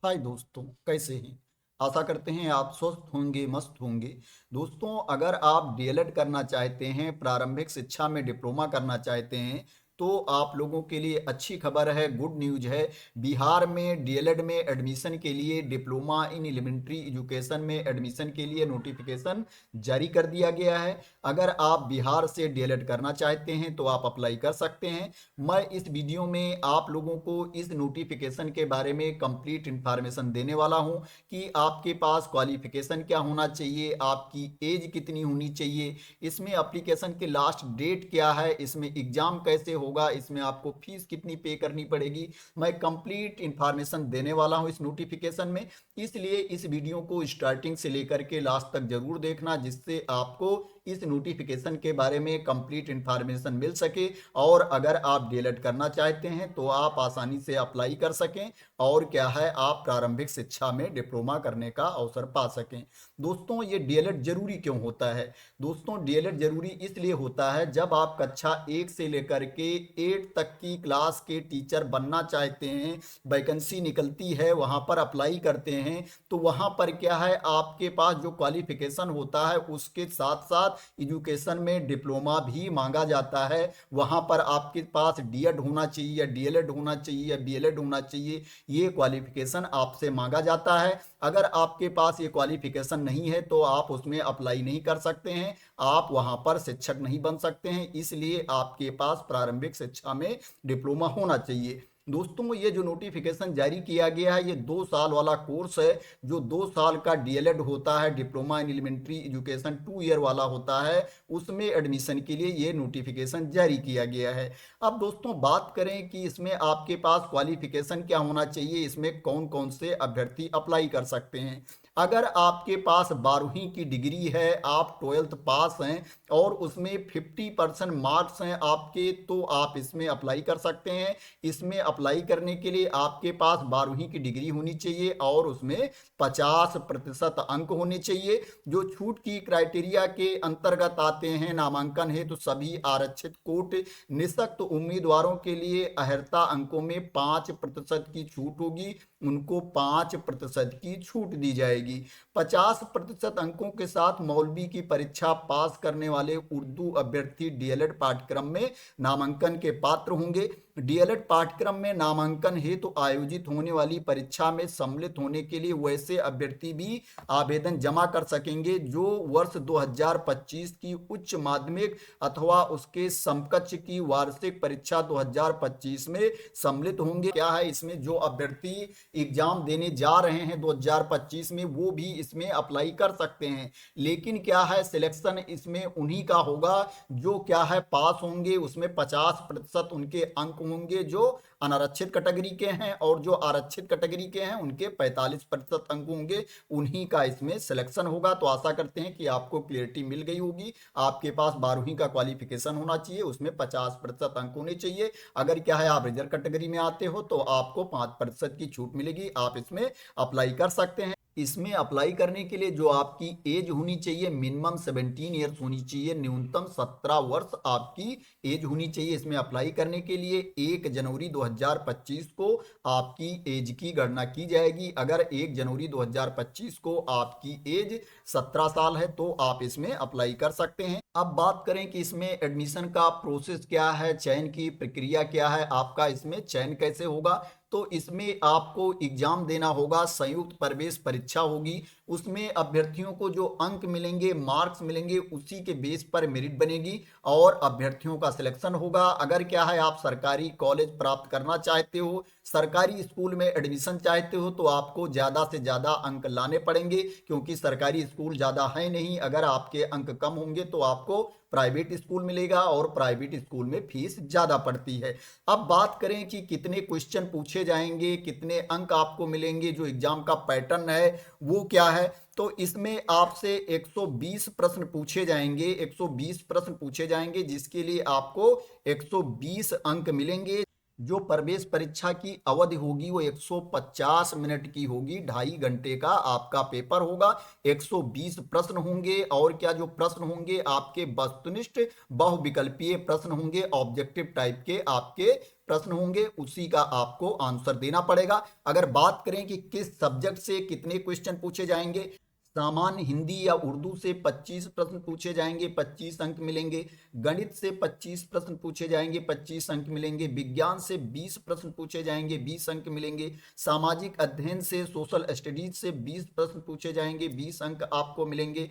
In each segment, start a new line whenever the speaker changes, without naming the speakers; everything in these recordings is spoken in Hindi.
हाय दोस्तों, कैसे हैं। आशा करते हैं आप स्वस्थ होंगे, मस्त होंगे। दोस्तों, अगर आप डीएलएड करना चाहते हैं, प्रारंभिक शिक्षा में डिप्लोमा करना चाहते हैं, तो आप लोगों के लिए अच्छी खबर है, गुड न्यूज है। बिहार में डीएलएड में एडमिशन के लिए, डिप्लोमा इन एलिमेंट्री एजुकेशन में एडमिशन के लिए नोटिफिकेशन जारी कर दिया गया है। अगर आप बिहार से डीएलएड करना चाहते हैं तो आप अप्लाई कर सकते हैं। मैं इस वीडियो में आप लोगों को इस नोटिफिकेशन के बारे में कंप्लीट इंफॉर्मेशन देने वाला हूं कि आपके पास क्वालिफिकेशन क्या होना चाहिए, आपकी एज कितनी होनी चाहिए, इसमें एप्लीकेशन के लास्ट डेट क्या है, इसमें एग्जाम कैसे होगा, इसमें आपको फीस कितनी पे करनी पड़ेगी। मैं कंप्लीट इंफॉर्मेशन देने वाला हूं इस नोटिफिकेशन में। इसलिए इस वीडियो को स्टार्टिंग से लेकर के लास्ट तक जरूर देखना, जिससे आपको इस नोटिफिकेशन के बारे में कंप्लीट इंफॉर्मेशन मिल सके और अगर आप डीएलएड करना चाहते हैं तो आप आसानी से अप्लाई कर सकें और क्या है, आप प्रारंभिक शिक्षा में डिप्लोमा करने का अवसर पा सकें। दोस्तों, ये डीएलएड जरूरी क्यों होता है। दोस्तों, डीएलएड जरूरी इसलिए होता है जब आप कक्षा 1 से लेकर के 8 तक की क्लास के टीचर बनना चाहते हैं, वैकेंसी निकलती है, वहां पर अप्लाई करते हैं, तो वहां पर क्या है, आपके पास जो क्वालिफिकेशन होता है उसके साथ साथ एजुकेशन में डिप्लोमा भी मांगा जाता है। वहां पर आपके पास डीएड होना चाहिए या डीएलएड होना चाहिए या बीएलएड होना चाहिए, ये क्वालिफिकेशन आपसे मांगा जाता है। अगर आपके पास ये क्वालिफिकेशन नहीं है तो आप उसमें अप्लाई नहीं कर सकते हैं, आप वहां पर शिक्षक नहीं बन सकते हैं। इसलिए आपके पास प्रारंभिक शिक्षा में डिप्लोमा होना चाहिए। दोस्तों, ये जो नोटिफिकेशन जारी किया गया है, ये 2 साल वाला कोर्स है। जो 2 साल का डीएलएड होता है, diploma in elementary education 2 year वाला होता है, उसमें एडमिशन के लिए ये नोटिफिकेशन जारी किया गया है। अब दोस्तों, बात करें कि इसमें आपके पास क्वालिफिकेशन क्या होना चाहिए, इसमें कौन कौन से अभ्यर्थी अप्लाई कर सकते हैं। अगर आपके पास 12वीं की डिग्री है, आप 12th पास हैं और उसमें 50% मार्क्स हैं आपके, तो आप इसमें अप्लाई कर सकते हैं। इसमें अप्लाई करने के लिए आपके पास 12वीं की डिग्री होनी चाहिए और उसमें 50% अंक होने चाहिए। जो छूट की क्राइटेरिया के अंतर्गत आते हैं, नामांकन है तो सभी आरक्षित कोट निःशक्त उम्मीदवारों के लिए अहर्ता अंकों में 5% की छूट होगी, उनको 5% की छूट दी जाएगी। 50% अंकों के साथ मौलवी की परीक्षा पास करने वाले उर्दू अभ्यर्थी डीएलएड पाठ्यक्रम में नामांकन के पात्र होंगे। डीएलएड पाठ्यक्रम में नामांकन हेतु तो आयोजित होने वाली परीक्षा में सम्मिलित होने के लिए वैसे अभ्यर्थी भी आवेदन जमा कर सकेंगे जो वर्ष 2025 की उच्च माध्यमिक अथवा उसके समकक्ष की वार्षिक परीक्षा 2025 में सम्मिलित होंगे। क्या है, इसमें जो अभ्यर्थी एग्जाम देने जा रहे हैं 2025 में, वो भी इसमें अप्लाई कर सकते हैं। लेकिन क्या है, सिलेक्शन इसमें उन्हीं का होगा जो क्या है, पास होंगे। उसमें 50% उनके अंक होंगे जो अनारक्षित कैटेगरी के हैं और जो आरक्षित कैटेगरी के हैं उनके 45% अंक होंगे, उन्हीं का इसमें सिलेक्शन होगा। तो आशा करते हैं कि आपको क्लियरिटी मिल गई होगी। आपके पास 12वीं का क्वालिफिकेशन होना चाहिए, उसमें 50% अंक होने चाहिए। अगर क्या है, आप रिजर्व कैटेगरी में आते हो तो आपको 5% की छूट मिलेगी, आप इसमें अप्लाई कर सकते हैं। इसमें अप्लाई करने के लिए जो आपकी एज होनी चाहिए, मिनिमम 17 ईयर्स होनी चाहिए, न्यूनतम 17 वर्ष आपकी एज होनी चाहिए। इसमें अप्लाई करने के लिए 1 जनवरी 2025 को आपकी एज की गणना की जाएगी। अगर 1 जनवरी 2025 को आपकी एज 17 साल है तो आप इसमें अप्लाई कर सकते हैं। अब बात करें कि इसमें एडमिशन का प्रोसेस क्या है, चयन की प्रक्रिया क्या है, आपका इसमें चयन कैसे होगा। तो इसमें आपको एग्जाम देना होगा, संयुक्त प्रवेश परीक्षा होगी। उसमें अभ्यर्थियों को जो अंक मिलेंगे, मार्क्स मिलेंगे, उसी के बेस पर मेरिट बनेगी और अभ्यर्थियों का सिलेक्शन होगा। अगर क्या है, आप सरकारी कॉलेज प्राप्त करना चाहते हो, सरकारी स्कूल में एडमिशन चाहते हो, तो आपको ज़्यादा से ज़्यादा अंक लाने पड़ेंगे, क्योंकि सरकारी स्कूल ज़्यादा है नहीं। अगर आपके अंक कम होंगे तो आपको प्राइवेट स्कूल मिलेगा और प्राइवेट स्कूल में फीस ज़्यादा पड़ती है। अब बात करें कि कितने क्वेश्चन पूछे जाएंगे, कितने अंक आपको मिलेंगे, जो एग्जाम का पैटर्न है वो क्या है। तो इसमें आपसे 120 प्रश्न पूछे जाएंगे, 120 प्रश्न पूछे जाएंगे, जिसके लिए आपको 120 अंक मिलेंगे। जो प्रवेश परीक्षा की अवधि होगी वो 150 मिनट की होगी, 2.5 घंटे का आपका पेपर होगा। 120 प्रश्न होंगे और क्या जो प्रश्न होंगे आपके वस्तुनिष्ठ बहुविकल्पीय प्रश्न होंगे, ऑब्जेक्टिव टाइप के आपके प्रश्न होंगे, उसी का आपको आंसर देना पड़ेगा। अगर बात करें कि किस सब्जेक्ट से कितने क्वेश्चन पूछे जाएंगे, सामान्य हिंदी या उर्दू से 25 प्रश्न पूछे जाएंगे, 25 अंक मिलेंगे। गणित से 25 प्रश्न पूछे जाएंगे, 25 अंक मिलेंगे। विज्ञान से 20 प्रश्न पूछे जाएंगे, 20 अंक मिलेंगे। सामाजिक अध्ययन से सोशल स्टडीज से 20 प्रश्न पूछे जाएंगे, 20 अंक आपको मिलेंगे।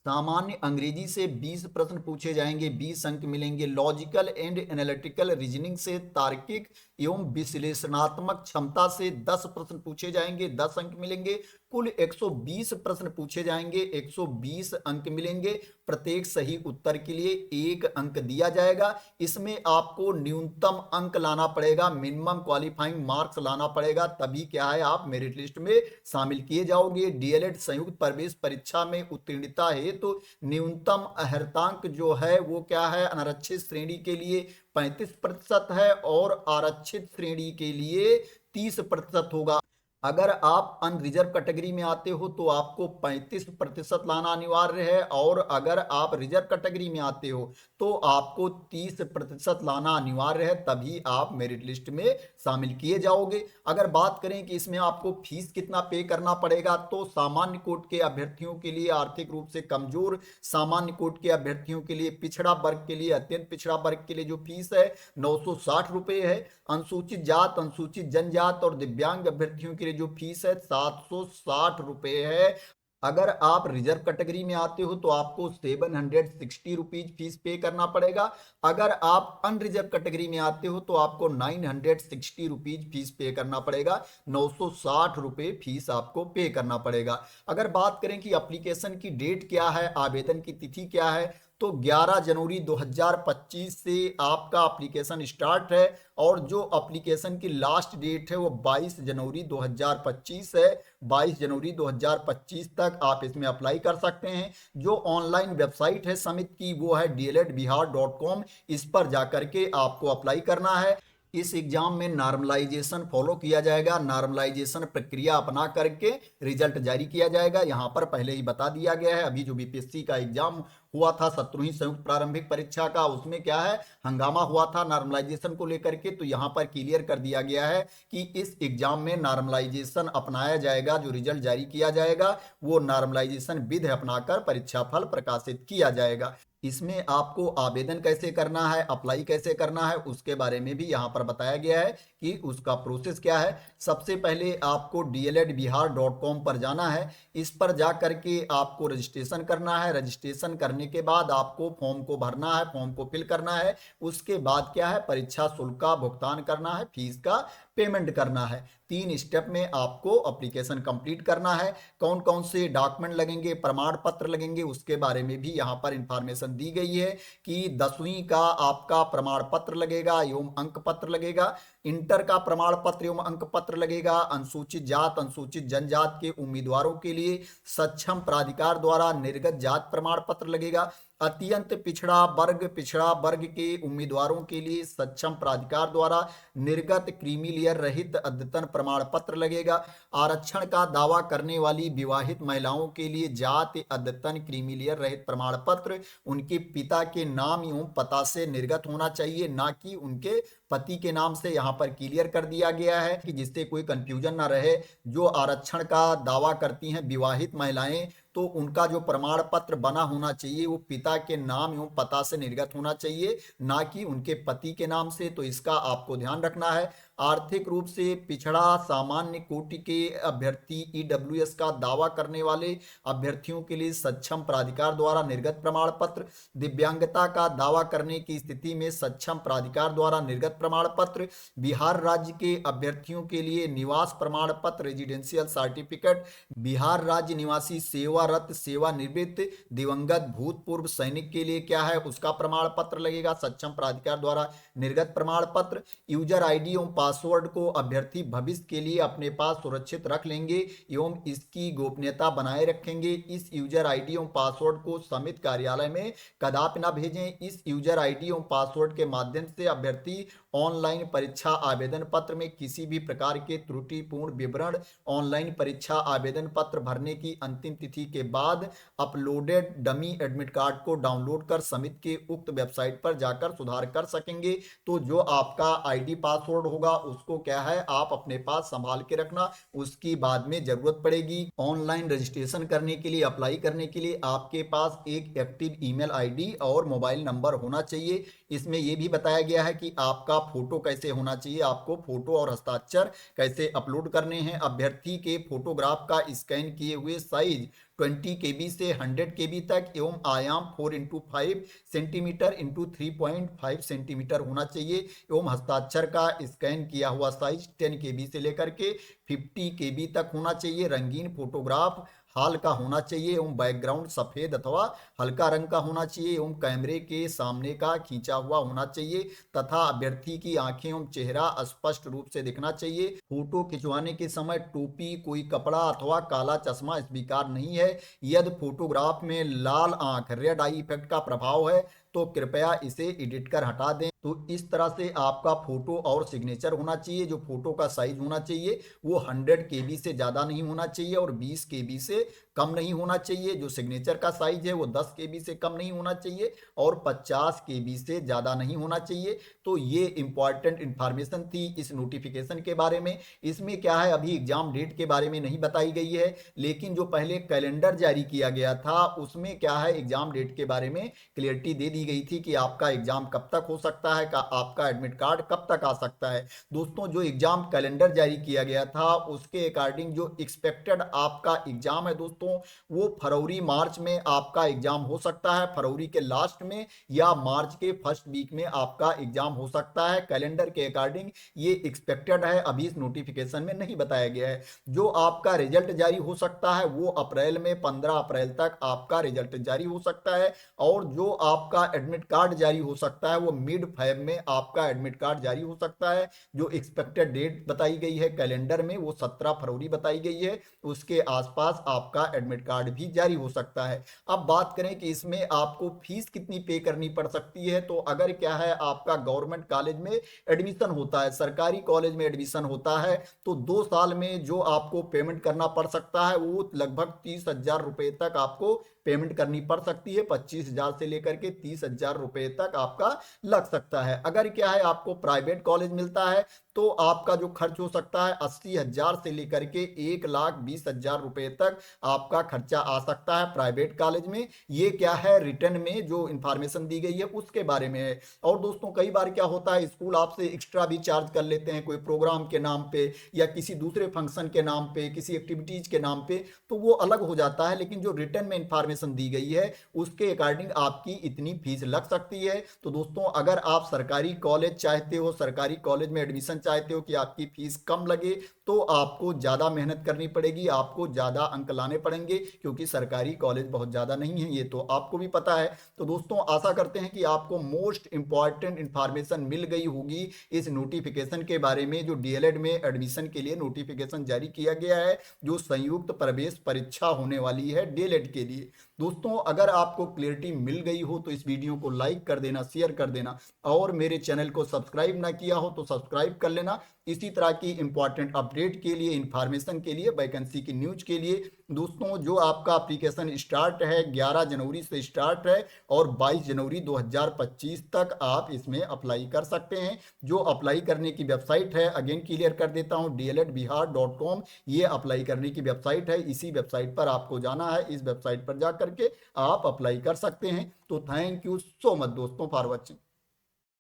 सामान्य अंग्रेजी से 20 प्रश्न पूछे जाएंगे, 20 अंक मिलेंगे। लॉजिकल एंड एनालिटिकल रीजनिंग से तार्किक एवं विश्लेषणात्मक क्षमता से 10 प्रश्न पूछे जाएंगे, 10 अंक मिलेंगे। कुल 120 प्रश्न पूछे जाएंगे, 120 अंक मिलेंगे। प्रत्येक सही उत्तर के लिए 1 अंक दिया जाएगा। इसमें आपको न्यूनतम अंक लाना पड़ेगा, मिनिमम क्वालिफाइंग मार्क्स लाना पड़ेगा, तभी क्या है आप मेरिट लिस्ट में शामिल किए जाओगे। डीएलएड संयुक्त प्रवेश परीक्षा में उत्तीर्णता है तो न्यूनतम अर्हतांक जो है वो क्या है, अनारक्षित श्रेणी के लिए 35% है और आरक्षित श्रेणी के लिए 30% होगा। अगर आप अनरिजर्व कैटेगरी में आते हो तो आपको 35% लाना अनिवार्य है, और अगर आप रिजर्व कैटेगरी में आते हो तो आपको 30% लाना अनिवार्य है, तभी आप मेरिट लिस्ट में शामिल किए जाओगे। अगर बात करें कि इसमें आपको फीस कितना पे करना पड़ेगा, तो सामान्य कोटि के अभ्यर्थियों के लिए, आर्थिक रूप से कमजोर सामान्य कोटि के अभ्यर्थियों के लिए, पिछड़ा वर्ग के लिए, अत्यंत पिछड़ा वर्ग के लिए जो फीस है 960 रुपए है। अनुसूचित जात, अनुसूचित जनजात और दिव्यांग अभ्यर्थियों के लिए जो फीस है 760 रुपए है। अगर आप रिजर्व कैटेगरी में आते हो तो आपको 760 रुपीज फीस पे करना पड़ेगा। अगर आप अनरिजर्व कैटेगरी में आते हो तो आपको 960 रुपीज फीस पे करना पड़ेगा, 960 रुपए फीस आपको पे करना पड़ेगा। अगर बात करें कि एप्लीकेशन की डेट क्या है, आवेदन की तिथि क्या है, तो 11 जनवरी 2025 से आपका एप्लीकेशन स्टार्ट है, और जो एप्लीकेशन की लास्ट डेट है वो 22 जनवरी 2025 है। 22 जनवरी 2025 तक आप इसमें अप्लाई कर सकते हैं। जो ऑनलाइन वेबसाइट है समिति की वो है dledbihar.com, इस पर जाकर के आपको अप्लाई करना है। इस एग्जाम में नॉर्मलाइजेशन फॉलो किया जाएगा, नॉर्मलाइजेशन प्रक्रिया अपना करके रिजल्ट जारी किया जाएगा। यहाँ पर पहले ही बता दिया गया है, अभी जो बीपीएससी का एग्जाम हुआ था 17वीं संयुक्त प्रारंभिक परीक्षा का, उसमें क्या है हंगामा हुआ था नॉर्मलाइजेशन को लेकर के, तो यहाँ पर क्लियर कर दिया गया है कि इस एग्जाम में नॉर्मलाइजेशन अपनाया जाएगा। जो रिजल्ट जारी किया जाएगा वो नॉर्मलाइजेशन विधि अपनाकर परीक्षा फल प्रकाशित किया जाएगा। इसमें आपको आवेदन कैसे करना है, अप्लाई कैसे करना है, उसके बारे में भी यहाँ पर बताया गया है कि उसका प्रोसेस क्या है। सबसे पहले आपको dledbihar.com पर जाना है। इस पर जा करके आपको रजिस्ट्रेशन करना है। रजिस्ट्रेशन करने के बाद आपको फॉर्म को भरना है, फॉर्म को फिल करना है। उसके बाद क्या है, परीक्षा शुल्क का भुगतान करना है, फीस का पेमेंट करना है। 3 स्टेप में आपको एप्लीकेशन कंप्लीट करना है। कौन कौन से डॉक्यूमेंट लगेंगे, प्रमाण पत्र लगेंगे, उसके बारे में भी यहाँ पर इंफॉर्मेशन दी गई है कि 10वीं का आपका प्रमाण पत्र लगेगा एवं अंक पत्र लगेगा। इंटर का प्रमाण पत्र एवं अंक पत्र लगेगा। अनुसूचित जात, अनुसूचित जनजात के उम्मीदवारों के लिए सक्षम प्राधिकार द्वारा निर्गत जात प्रमाण पत्र लगेगा। अत्यंत पिछड़ा वर्ग के उम्मीदवारों के लिए सक्षम प्राधिकार द्वारा निर्गत क्रीमी लेयर रहित अद्यतन प्रमाण पत्र लगेगा। आरक्षण का दावा करने वाली विवाहित महिलाओं के लिए जाति अद्यतन क्रीमी लेयर रहित प्रमाण पत्र उनके पिता के नाम एवं पता से निर्गत होना चाहिए, ना कि उनके पति के नाम से। यहाँ पर क्लियर कर दिया गया है कि जिससे कोई कंफ्यूजन ना रहे। जो आरक्षण का दावा करती हैं विवाहित महिलाएं, तो उनका जो प्रमाण पत्र बना होना चाहिए वो पिता के नाम एवं पता से निर्गत होना चाहिए, ना कि उनके पति के नाम से। तो इसका आपको ध्यान रखना है। आर्थिक रूप से पिछड़ा सामान्य कोटि के अभ्यर्थी ईडब्ल्यूएस का दावा करने वाले अभ्यर्थियों के लिए सक्षम प्राधिकार द्वारा निर्गत प्रमाण पत्र। दिव्यांगता का दावा करने की स्थिति में सक्षम प्राधिकार द्वारा निर्गत प्रमाण पत्र। बिहार राज्य के अभ्यर्थियों के लिए निवास प्रमाण पत्र, रेजिडेंशियल सर्टिफिकेट। बिहार राज्य निवासी सेवारत, सेवानिवृत्त, दिवंगत भूतपूर्व सैनिक के लिए क्या है, उसका प्रमाण पत्र लगेगा, सक्षम प्राधिकार द्वारा निर्गत प्रमाण पत्र। यूजर आईडी एवं पासवर्ड को अभ्यर्थी भविष्य के लिए अपने पास सुरक्षित रख लेंगे एवं इसकी गोपनीयता बनाए रखेंगे। इस यूजर आईडी एवं पासवर्ड को समिति कार्यालय में कदापि ना भेजें। इस यूजर आईडी एवं पासवर्ड के माध्यम से अभ्यर्थी ऑनलाइन परीक्षा आवेदन पत्र में किसी भी प्रकार के त्रुटिपूर्ण विवरण ऑनलाइन परीक्षा आवेदन पत्र भरने की अंतिम तिथि के बाद अपलोडेड डमी एडमिट कार्ड को डाउनलोड कर समिति के उक्त वेबसाइट पर जाकर सुधार कर सकेंगे। तो जो आपका आईडी पासवर्ड होगा उसको क्या है आप अपने पास संभाल के रखना, उसकी बाद में जरूरत पड़ेगी। ऑनलाइन रजिस्ट्रेशन करने के लिए, अप्लाई करने के लिए आपके पास एक एक्टिव ईमेल आईडी और मोबाइल नंबर होना चाहिए। इसमें यह भी बताया गया है कि आपका फोटो कैसे होना चाहिए, आपको फोटो और हस्ताक्षर कैसे अपलोड करने हैं। अभ्यर्थी के फोटोग्राफ का स्कैन किए हुए साइज 20 KB से 100 KB तक एवं आयाम 4x5 सेंटीमीटर इंटू 3.5 सेंटीमीटर होना चाहिए एवं हस्ताक्षर का स्कैन किया हुआ साइज 10 KB से लेकर के 50 KB तक होना चाहिए। रंगीन फोटोग्राफ हाल का होना चाहिए एवं बैकग्राउंड सफेद अथवा हल्का रंग का होना चाहिए एवं कैमरे के सामने का खींचा हुआ होना चाहिए तथा अभ्यर्थी की आंखें एवं चेहरा स्पष्ट रूप से दिखना चाहिए। फोटो खिंचवाने के समय टोपी, कोई कपड़ा अथवा काला चश्मा स्वीकार नहीं है। यदि फोटोग्राफ में लाल आंख रेड आई इफेक्ट का प्रभाव है तो कृपया इसे एडिट कर हटा दें। तो इस तरह से आपका फोटो और सिग्नेचर होना चाहिए। जो फोटो का साइज होना चाहिए वो 100 KB से ज़्यादा नहीं होना चाहिए और 20 KB से कम नहीं होना चाहिए। जो सिग्नेचर का साइज है वो 10 KB से कम नहीं होना चाहिए और 50 KB से ज़्यादा नहीं होना चाहिए। तो ये इंपॉर्टेंट इंफॉर्मेशन थी इस नोटिफिकेशन के बारे में। इसमें क्या है अभी एग्जाम डेट के बारे में नहीं बताई गई है, लेकिन जो पहले कैलेंडर जारी किया गया था उसमें क्या है एग्जाम डेट के बारे में क्लियरिटी दे दी गई थी कि आपका एग्जाम कब तक हो सकता है, आपका एडमिट कार्ड कब तक आ सकता है। दोस्तों जो एग्जाम कैलेंडर जारी किया गया था उसके अकॉर्डिंग जो एक्सपेक्टेड आपका एग्जाम है दोस्तों वो फरवरी मार्च में आपका एग्जाम हो सकता है, फरवरी के लास्ट में या मार्च के फर्स्ट वीक में आपका एग्जाम हो सकता है। कैलेंडर के अकॉर्डिंग ये एक्सपेक्टेड है, अभी इस नोटिफिकेशन में नहीं बताया गया है। जो आपका रिजल्ट जारी हो सकता है वो अप्रैल में 15 अप्रैल तक आपका रिजल्ट जारी हो सकता है और जो आपका एडमिट कार्ड जारी हो सकता है वो मिड फेब में आपका एडमिट कार्ड जारी हो सकता है। जो एक्सपेक्टेड डेट बताई गई है कैलेंडर में वो 17 फरवरी बताई गई है, उसके आसपास आपका एडमिट कार्ड भी जारी हो सकता है। अब बात करें कि इसमें आपको फीस कितनी पे करनी पड़ सकती है, तो अगर क्या है आपका गवर्नमेंट कॉलेज में एडमिशन होता है, सरकारी कॉलेज में एडमिशन होता है तो 2 साल में जो आपको पेमेंट करना पड़ सकता है वो लगभग 30,000 रुपए तक आपको पेमेंट करनी पड़ सकती है। 25,000 से लेकर के 30,000 रुपए तक आपका लग सकता है। अगर क्या है आपको प्राइवेट कॉलेज मिलता है तो आपका जो खर्च हो सकता है 80,000 से लेकर के 1,20,000 रुपए तक आपका खर्चा आ सकता है प्राइवेट कॉलेज में। ये क्या है रिटर्न में जो इंफॉर्मेशन दी गई है उसके बारे में है। और दोस्तों कई बार क्या होता है स्कूल आपसे एक्स्ट्रा भी चार्ज कर लेते हैं कोई प्रोग्राम के नाम पे या किसी दूसरे फंक्शन के नाम पे, किसी एक्टिविटीज के नाम पे, तो वो अलग हो जाता है। लेकिन जो रिटर्न में इंफॉर्मेशन दी गई है उसके अकॉर्डिंग आपकी इतनी फीस लग सकती है। तो दोस्तों अगर आप सरकारी कॉलेज चाहते हो, सरकारी कॉलेज में एडमिशन चाहते हो कि आपकी फीस कम लगे तो आपको ज़्यादा मेहनत करनी पड़ेगी, आपको ज़्यादा अंक लाने पड़ेंगे क्योंकि सरकारी कॉलेज बहुत ज़्यादा नहीं है, ये तो आपको भी पता है। तो दोस्तों आशा करते हैं कि आपको मोस्ट इंपॉर्टेंट इंफॉर्मेशन मिल गई होगी इस नोटिफिकेशन के बारे में जो डीएलएड में एडमिशन के लिए नोटिफिकेशन जारी किया गया है, जो संयुक्त प्रवेश परीक्षा होने वाली है डीएलएड के लिए। दोस्तों अगर आपको क्लियरिटी मिल गई हो तो इस वीडियो को लाइक कर देना, शेयर कर देना और मेरे चैनल को सब्सक्राइब ना किया हो तो सब्सक्राइब कर लेना। इसी तरह की इंपॉर्टेंट अपडेट के लिए, इंफॉर्मेशन के लिए, वैकेंसी की न्यूज के लिए। दोस्तों जो आपका एप्लीकेशन स्टार्ट है 11 जनवरी से स्टार्ट है और 22 जनवरी 2025 तक आप इसमें अप्लाई कर सकते हैं। जो अप्लाई करने की वेबसाइट है अगेन क्लियर कर देता हूं, dledbihar.com ये अप्लाई करने की वेबसाइट है। इसी वेबसाइट पर आपको जाना है, इस वेबसाइट पर जा करके आप अप्लाई कर सकते हैं। तो थैंक यू सो मच दोस्तों फॉर वॉचिंग।